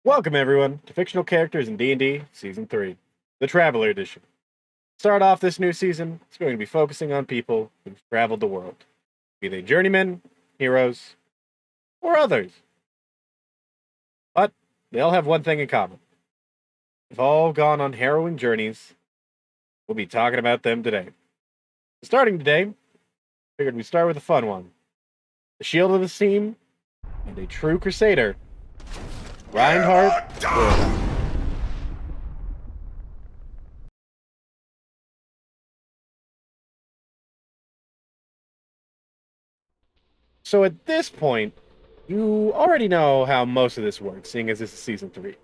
Welcome everyone to Fictional Characters in D&D Season 3, the Traveler Edition. Start off this new season, it's going to be focusing on people who've traveled the world, be they journeymen, heroes, or others. But they all have one thing in common. They've all gone on harrowing journeys. We'll be talking about them today. Starting today, figured we'd start with a fun one. The shield of the team, and a true crusader, Reinhardt. So at this point, you already know how most of this works, seeing as this is Season 3.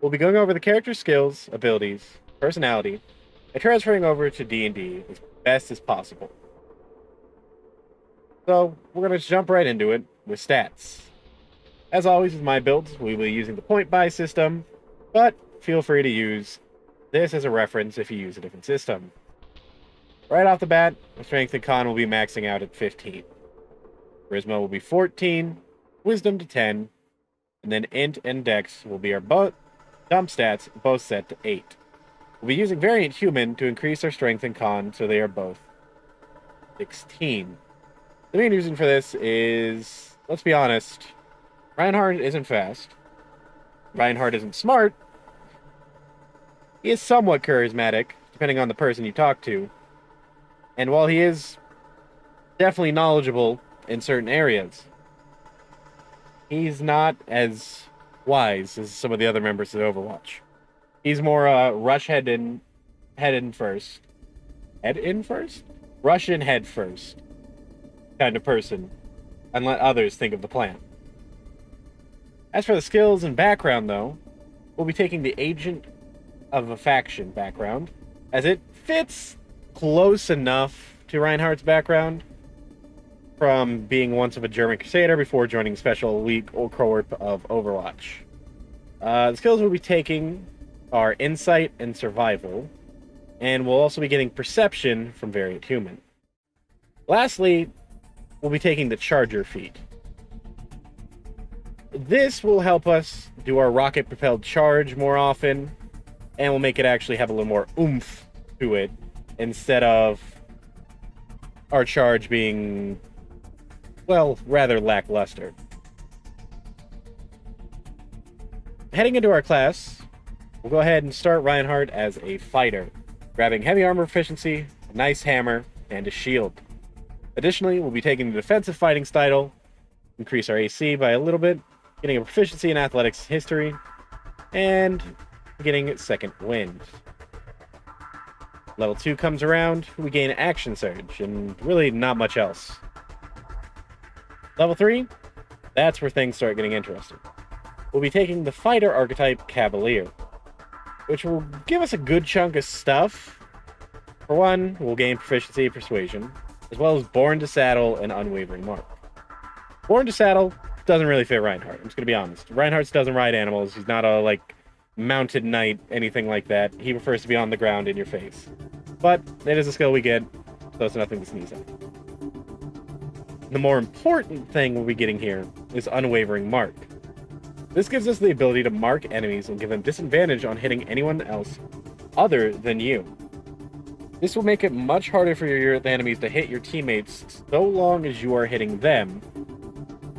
We'll be going over the character's skills, abilities, personality, and transferring over to D&D as best as possible. So, we're going to jump right into it with stats. As always with my builds, we will be using the point buy system, but feel free to use this as a reference if you use a different system. Right off the bat, our strength and con will be maxing out at 15. Charisma will be 14, wisdom to 10, and then int and dex will be our dump stats, both set to 8. We'll be using variant human to increase our strength and con, so they are both 16. The main reason for this is, let's be honest, Reinhardt isn't fast. Reinhardt isn't smart. He is somewhat charismatic, depending on the person you talk to. And while he is definitely knowledgeable in certain areas, he's not as wise as some of the other members of Overwatch. He's more rush head in first. Head in first? Rush in head first kind of person, and let others think of the plan. As for the skills and background, though, we'll be taking the agent of a faction background, as it fits close enough to Reinhardt's background, from being once of a German Crusader before joining Special Elite or Corp of Overwatch. The skills we'll be taking are Insight and Survival, and we'll also be getting Perception from Variant Human. Lastly, we'll be taking the Charger feat. This will help us do our rocket-propelled charge more often, and will make it actually have a little more oomph to it, instead of our charge being, well, rather lackluster. Heading into our class, we'll go ahead and start Reinhardt as a fighter, grabbing heavy armor proficiency, a nice hammer, and a shield. Additionally, we'll be taking the defensive fighting style, increase our AC by a little bit, getting a proficiency in athletics history, and getting second wind. Level 2 comes around, we gain action surge, and really not much else. Level 3, that's where things start getting interesting. We'll be taking the fighter archetype Cavalier, which will give us a good chunk of stuff. For one, we'll gain proficiency persuasion, as well as Born to Saddle and Unwavering Mark. Born to Saddle doesn't really fit Reinhardt, I'm just gonna be honest. Reinhardt doesn't ride animals, he's not a, mounted knight, anything like that. He prefers to be on the ground in your face. But it is a skill we get, so it's nothing to sneeze at. The more important thing we'll be getting here is Unwavering Mark. This gives us the ability to mark enemies and give them disadvantage on hitting anyone else other than you. This will make it much harder for your enemies to hit your teammates so long as you are hitting them,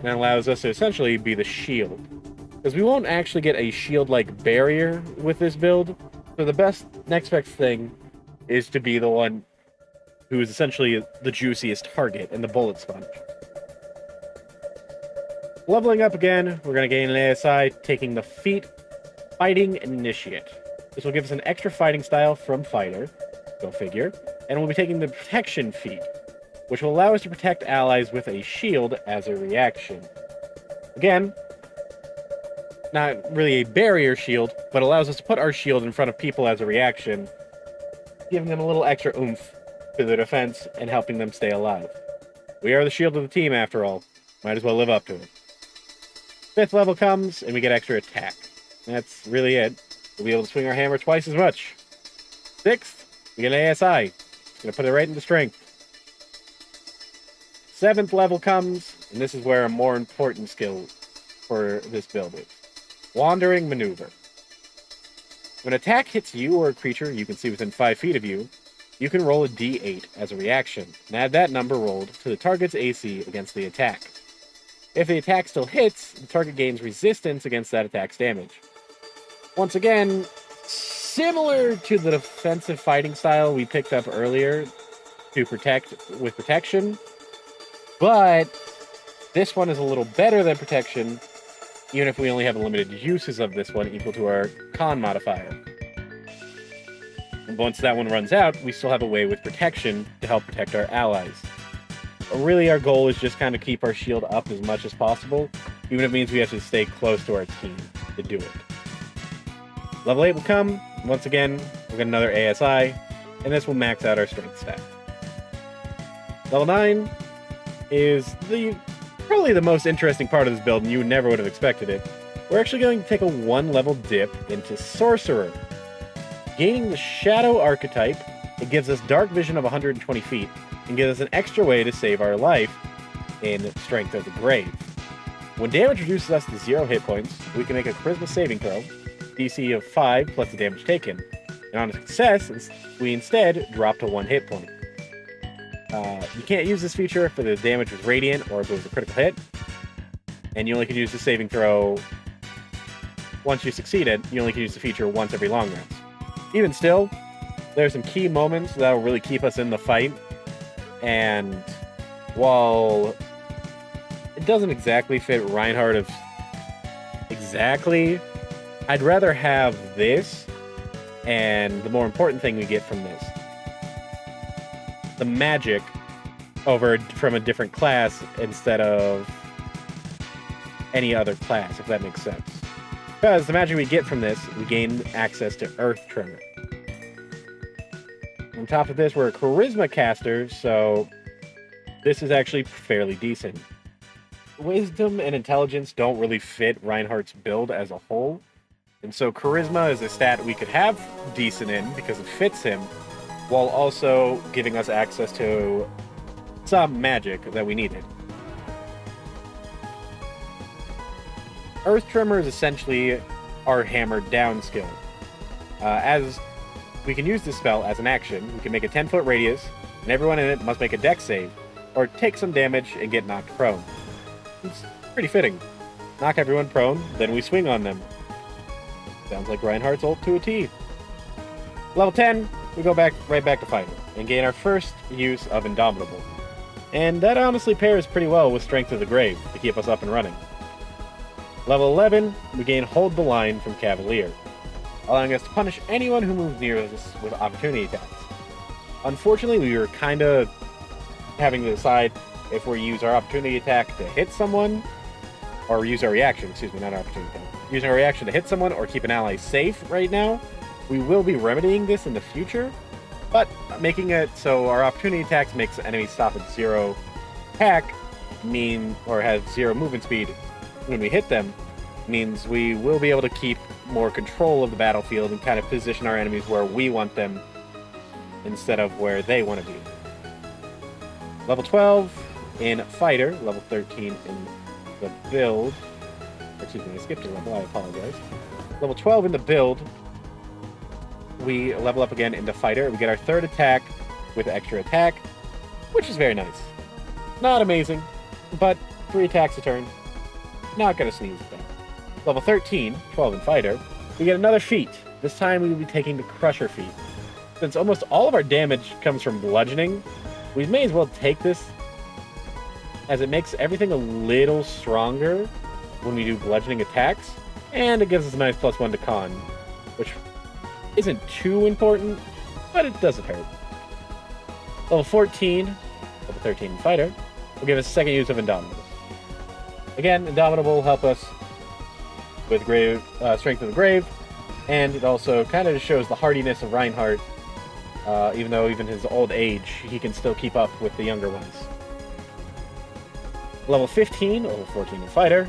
and allows us to essentially be the shield. Because we won't actually get a shield-like barrier with this build, so the next best thing is to be the one who is essentially the juiciest target and the bullet sponge. Leveling up again, we're going to gain an ASI, taking the feat Fighting Initiate. This will give us an extra fighting style from Fighter, go figure, and we'll be taking the Protection feat, which will allow us to protect allies with a shield as a reaction. Again, not really a barrier shield, but allows us to put our shield in front of people as a reaction, giving them a little extra oomph to their defense and helping them stay alive. We are the shield of the team, after all. Might as well live up to it. 5th level comes, and we get extra attack. That's really it. We'll be able to swing our hammer twice as much. 6th, we get an ASI. Gonna put it right into strength. 7th level comes, and this is where a more important skill for this build is. Wandering Maneuver. When an attack hits you or a creature you can see within 5 feet of you, you can roll a d8 as a reaction, and add that number rolled to the target's AC against the attack. If the attack still hits, the target gains resistance against that attack's damage. Once again, similar to the defensive fighting style we picked up earlier to protect with protection, but this one is a little better than protection, even if we only have limited uses of this one equal to our con modifier. And once that one runs out, we still have a way with protection to help protect our allies. But really, our goal is just kind of keep our shield up as much as possible, even if it means we have to stay close to our team to do it. Level 8 will come. Once again, we'll get another ASI, and this will max out our strength stat. Level 9 is probably the most interesting part of this build, and you never would have expected it. We're actually going to take a 1-level dip into Sorcerer. Gaining the Shadow archetype, it gives us dark vision of 120 feet, and gives us an extra way to save our life in Strength of the Grave. When damage reduces us to 0 hit points, we can make a Charisma saving throw, DC of 5 plus the damage taken. And on a success, we instead drop to 1 hit point. You can't use this feature if the damage was radiant or if it was a critical hit. And you only can use the saving throw once you succeeded. You only can use the feature once every long rest. Even still, there are some key moments that will really keep us in the fight. And while it doesn't exactly fit Reinhardt of exactly, I'd rather have this and the more important thing we get from this. The magic from a different class instead of any other class, if that makes sense. Because the magic we get from this, we gain access to Earth Tremor. On top of this, we're a Charisma caster, so this is actually fairly decent. Wisdom and Intelligence don't really fit Reinhardt's build as a whole, and so Charisma is a stat we could have decent in because it fits him, while also giving us access to some magic that we needed. Earth Tremor is essentially our hammered down skill. As we can use this spell as an action, we can make a 10-foot radius, and everyone in it must make a dex save, or take some damage and get knocked prone. It's pretty fitting. Knock everyone prone, then we swing on them. Sounds like Reinhardt's ult to a T. Level 10, we go right back to Fighter, and gain our first use of Indomitable. And that honestly pairs pretty well with Strength of the Grave to keep us up and running. Level 11, we gain Hold the Line from Cavalier, allowing us to punish anyone who moves near us with opportunity attacks. Unfortunately, we were kind of having to decide if we use our opportunity attack to hit someone, or use our reaction, not opportunity attack. Using our reaction to hit someone or keep an ally safe right now. We will be remedying this in the future, but making it so our opportunity attacks makes enemies stop at 0 attack, or have 0 movement speed when we hit them, means we will be able to keep more control of the battlefield and kind of position our enemies where we want them instead of where they want to be. Level 12 in Fighter, level 13 in the build. Excuse me, I skipped a level, I apologize. Level 12 in the build, we level up again into Fighter. We get our 3rd attack with extra attack, which is very nice. Not amazing, but 3 attacks a turn. Not gonna sneeze at that. Level 13, 12 in Fighter, we get another feat. This time we will be taking the Crusher feat. Since almost all of our damage comes from bludgeoning, we may as well take this, as it makes everything a little stronger when we do bludgeoning attacks, and it gives us a nice +1 to con, which isn't too important, but it doesn't hurt. Level 14, level 13 Fighter, will give us 2nd use of Indomitable. Again, Indomitable will help us with Strength of the Grave, and it also kind of shows the hardiness of Reinhardt. Even though even his old age, he can still keep up with the younger ones. Level 15, level 14 in Fighter,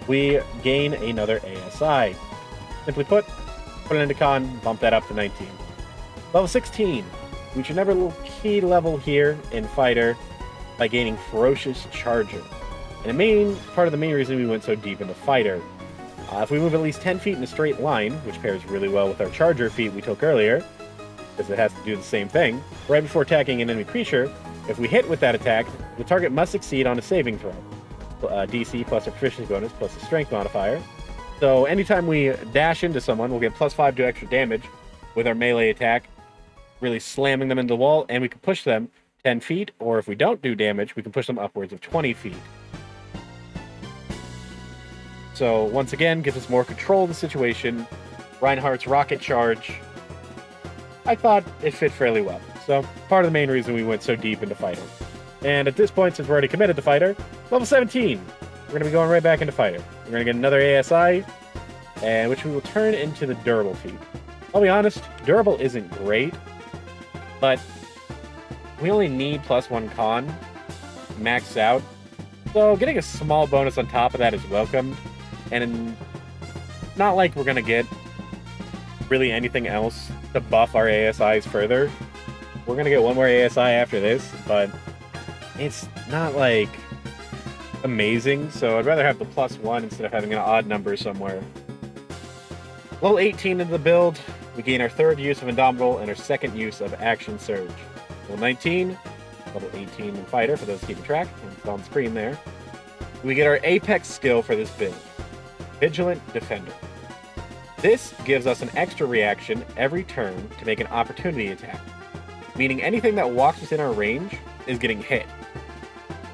we gain another ASI. Simply put it into con, bump that up to 19. Level 16, reach another little key level here in Fighter by gaining Ferocious Charger. And part of the main reason we went so deep into Fighter. If we move at least 10 feet in a straight line, which pairs really well with our charger feat we took earlier, because it has to do the same thing, right before attacking an enemy creature, if we hit with that attack, the target must succeed on a saving throw. DC plus a proficiency bonus plus a strength modifier. So anytime we dash into someone, we'll get +5 to extra damage with our melee attack, really slamming them into the wall, and we can push them 10 feet, or if we don't do damage, we can push them upwards of 20 feet. So once again, gives us more control of the situation. Reinhardt's rocket charge, I thought it fit fairly well. So part of the main reason we went so deep into fighter. And at this point, since we're already committed to fighter, level 17, we're going to be going right back into fighter. We're going to get another ASI, and which we will turn into the durable feat. I'll be honest, durable isn't great, but we only need +1 con maxed out. So getting a small bonus on top of that is welcome. And not like we're going to get really anything else to buff our ASIs further. We're going to get one more ASI after this, but it's not like amazing. So I'd rather have the +1 instead of having an odd number somewhere. Level 18 into the build, we gain our 3rd use of Indomitable and our 2nd use of Action Surge. Level 19, level 18 in Fighter, for those keeping track, and it's on screen there. We get our Apex skill for this build, Vigilant Defender. This gives us an extra reaction every turn to make an opportunity attack, meaning anything that walks within our range is getting hit.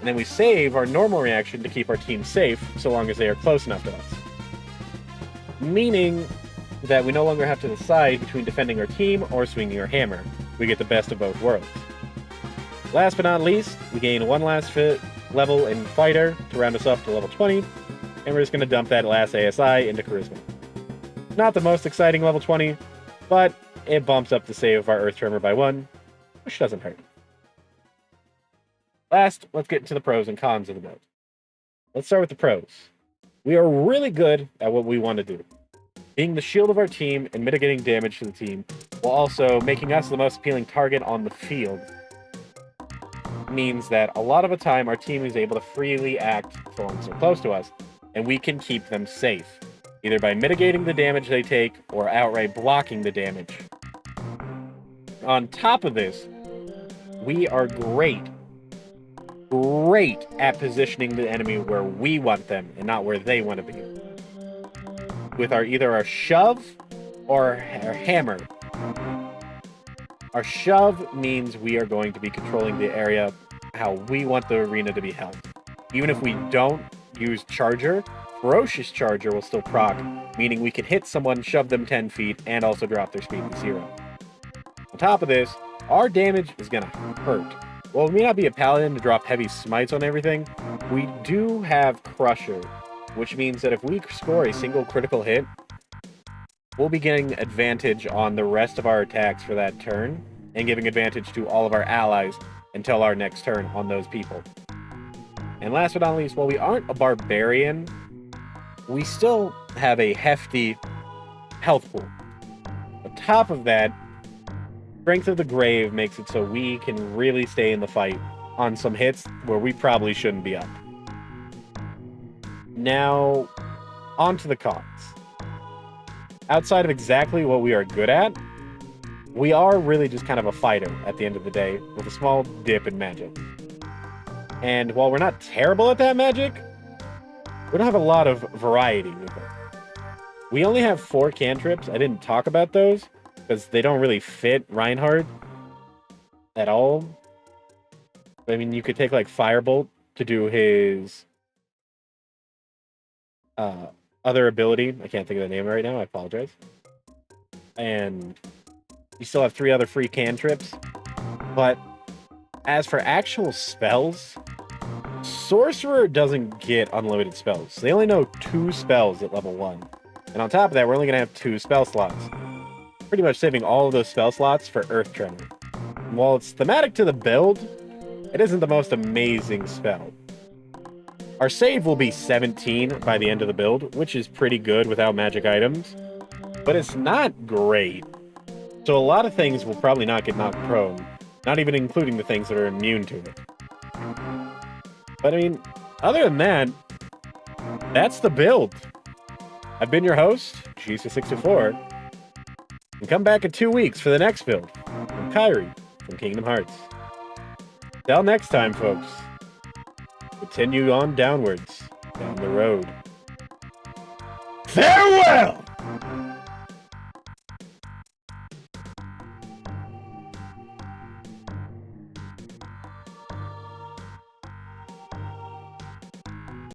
And then we save our normal reaction to keep our team safe so long as they are close enough to us. Meaning that we no longer have to decide between defending our team or swinging our hammer. We get the best of both worlds. Last but not least, we gain one last level in Fighter to round us up to level 20, and we're just going to dump that last ASI into Charisma. Not the most exciting level 20, but it bumps up the save of our Earth Tremor by 1, which doesn't hurt. Last, let's get into the pros and cons of the build. Let's start with the pros. We are really good at what we want to do, being the shield of our team and mitigating damage to the team, while also making us the most appealing target on the field. Means that a lot of the time our team is able to freely act so long as they're close to us, and we can keep them safe, either by mitigating the damage they take or outright blocking the damage. On top of this, we are great at positioning the enemy where we want them and not where they want to be. With either our shove or our hammer. Our shove means we are going to be controlling the area how we want the arena to be held. Even if we don't use Charger, Ferocious Charger will still proc, meaning we can hit someone, shove them 10 feet, and also drop their speed to 0. On top of this, our damage is going to hurt. While we may not be a paladin to drop heavy smites on everything, we do have Crusher, which means that if we score a single critical hit, we'll be getting advantage on the rest of our attacks for that turn, and giving advantage to all of our allies until our next turn on those people. And last but not least, while we aren't a barbarian, we still have a hefty health pool. On top of that, Strength of the Grave makes it so we can really stay in the fight on some hits where we probably shouldn't be up. Now, on to the cons. Outside of exactly what we are good at, we are really just kind of a fighter at the end of the day, with a small dip in magic. And while we're not terrible at that magic, we don't have a lot of variety with it. We only have 4 cantrips. I didn't talk about those, because they don't really fit Reinhardt at all. I mean, you could take, like, Firebolt to do his other ability. I can't think of the name right now. I apologize. And you still have 3 other free cantrips. But as for actual spells, Sorcerer doesn't get unlimited spells. They only know 2 spells at level 1. And on top of that, we're only going to have 2 spell slots. Pretty much saving all of those spell slots for Earth Tremor. While it's thematic to the build, it isn't the most amazing spell. Our save will be 17 by the end of the build, which is pretty good without magic items. But it's not great. So a lot of things will probably not get knocked prone, not even including the things that are immune to it. But I mean, other than that, that's the build. I've been your host, Jesus64, and come back in 2 weeks for the next build from Kyrie from Kingdom Hearts. Till next time, folks, continue on downwards, down the road. Farewell!